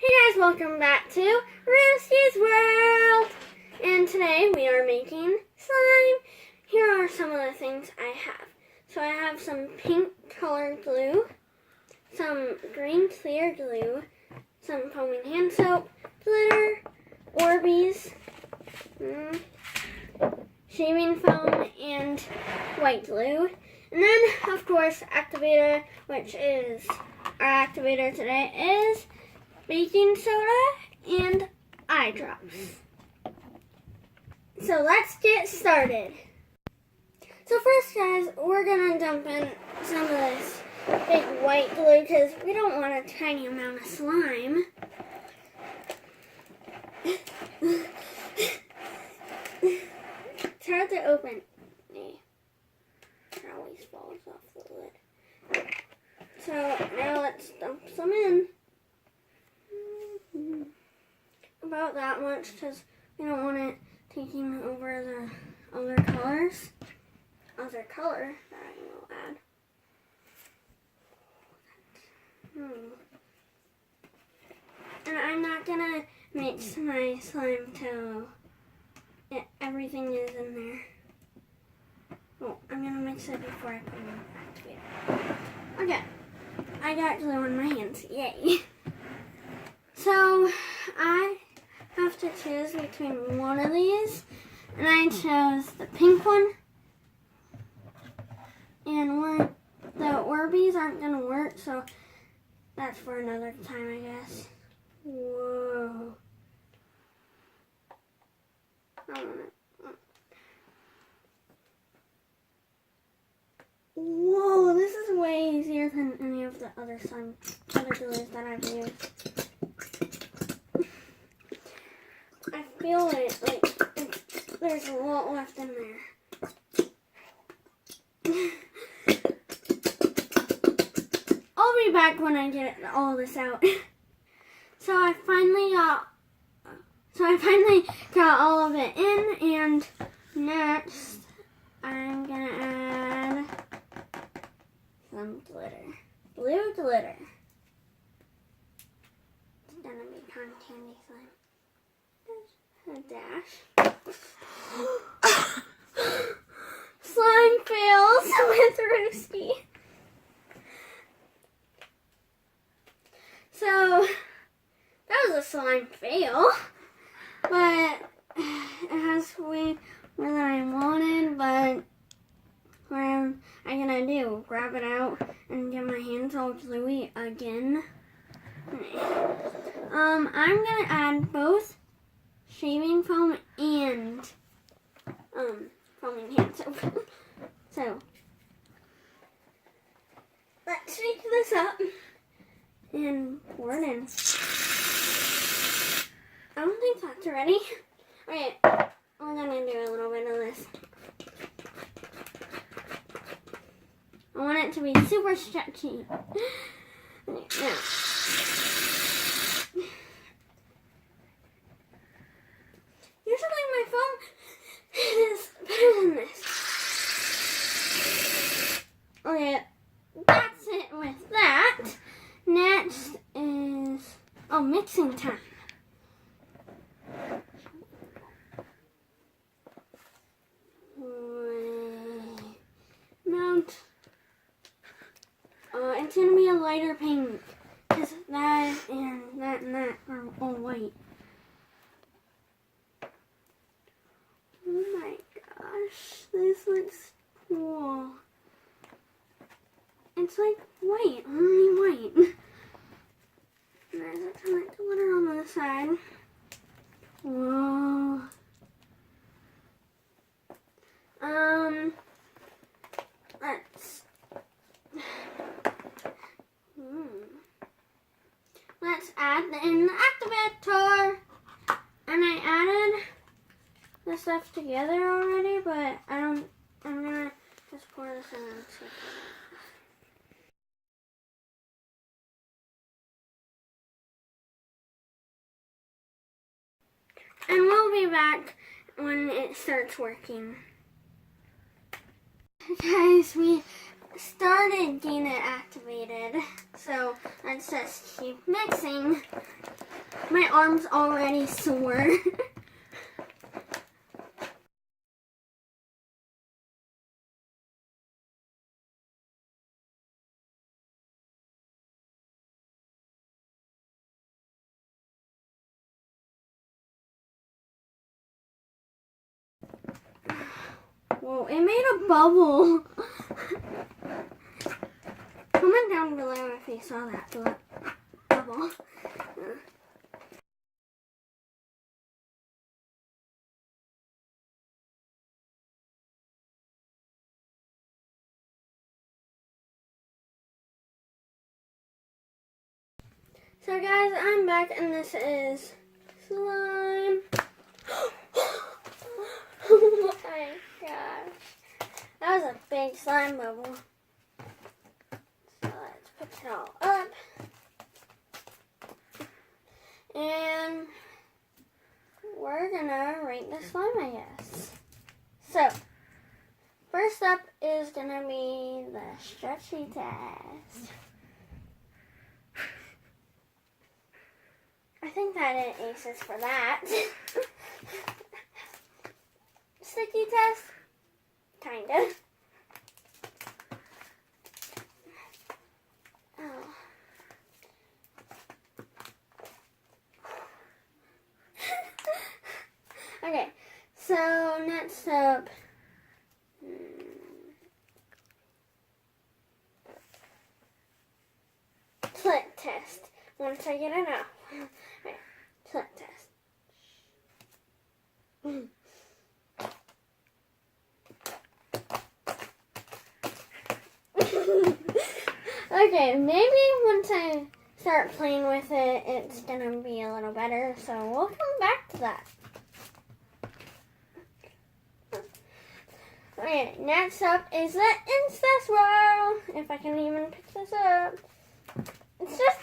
Hey guys, welcome back to Rooski's World! And today we are making slime. Here are some of the things I have. So I have some pink colored glue, some green clear glue, some foaming hand soap, glitter, Orbeez, shaving foam, and white glue. And then, of course, activator, which is our activator today is baking soda and eye drops. So let's get started. So first, guys, we're gonna dump in some of this big white glue because we don't want a tiny amount of slime. It's hard to open. It always falls off the lid. So now let's dump some in. About that much because we don't want it taking over the other colors. Other color that I will add. And I'm not gonna mix my slime till everything is in there. Oh, I'm gonna mix it before I put it in the activator. Okay, I got glue on my hands. Yay! So I have to choose between one of these, and I chose the pink one. And the Orbeez aren't gonna work, so that's for another time, I guess. Whoa! I want it. Whoa! This is way easier than any of the other glues that I've used. I feel it, like there's a lot left in there. I'll be back when I get all this out. So I finally got all of it in, and next I'm gonna add some glitter. Blue glitter. It's gonna be cotton candy slime. A dash. Slime fails with Rooski. So that was a slime fail, but it has way more than I wanted. But what am I gonna do? Grab it out and get my hands all gluey again? I'm gonna add both shaving foam and foaming hand soap. So let's shake this up and pour it in. I don't think that's ready. Okay, we're gonna do a little bit of this. I want it to be super stretchy. Now. Usually my foam is better than this. Okay, that's it with that. Next is, mixing time. Mount. It's gonna be a lighter pink because that and that are all white. Oh my gosh, this looks cool. It's like white, only white. And there's a ton of glitter on the side. Whoa. Let's add in the activator. And I added the stuff together already, but I'm gonna just pour this in and see. And we'll be back when it starts working. Guys, we started getting it activated, so let's just keep mixing. My arm's already sore. Whoa, it made a bubble. Comment down below if you saw that bubble. So guys, I'm back and this is slime. Oh my gosh. That was a big slime bubble. So let's put it all up. And we're gonna rate the slime, I guess. So, first up is gonna be the stretchy test. I think that it aces for that. Sticky test? Kinda. Oh. Okay, so next up, slit test. Once I get enough. Right, slit test. Okay, maybe once I start playing with it, it's gonna be a little better, so we'll come back to that. Okay, next up is the Insta swirl. If I can even pick this up. It's just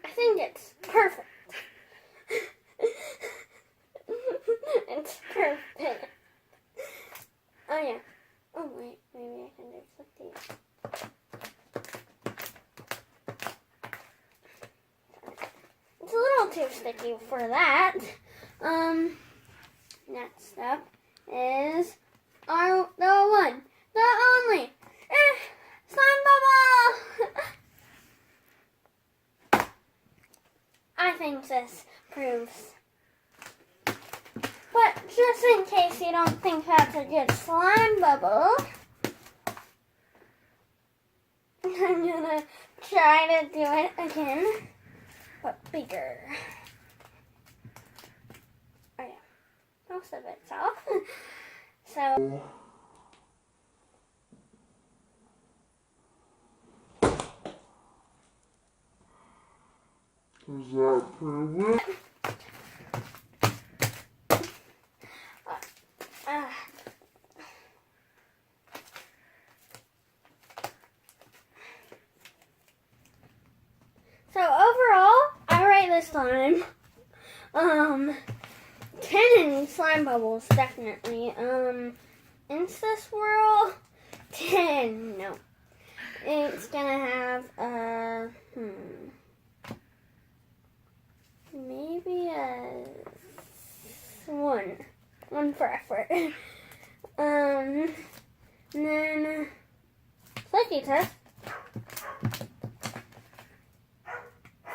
I think it's perfect. It's perfect. Oh yeah. Oh wait, maybe I can do something. It's a little too sticky for that. Next up is the one, the only, slime bubble. I think this proves. But just in case you don't think that's a good slime bubble, I'm gonna try to do it again, but bigger. Oh yeah, most of it's off. So. Does that prove it? So overall, I rate this slime 10 in slime bubbles, definitely. Insta swirl 10. No, it's gonna have maybe a 1 for effort. And then flaky test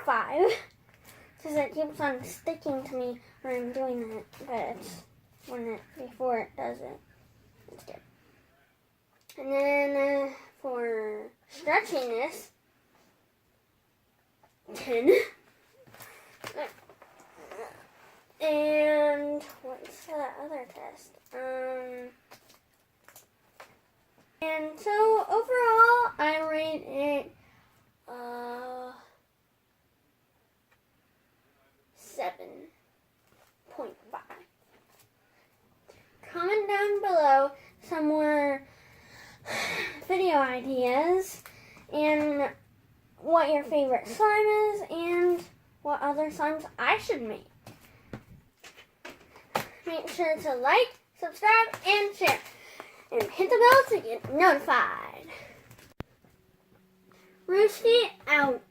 5, because it keeps on sticking to me when I'm doing it, but it's before it does it, it's good. And then for stretchiness, 10. And what's that other test? And so overall, I rate it 7.5. Comment down below some more video ideas and what your favorite slime is and what other slimes I should make. make sure to like, subscribe, and share. And hit the bell to get notified. Rooski out.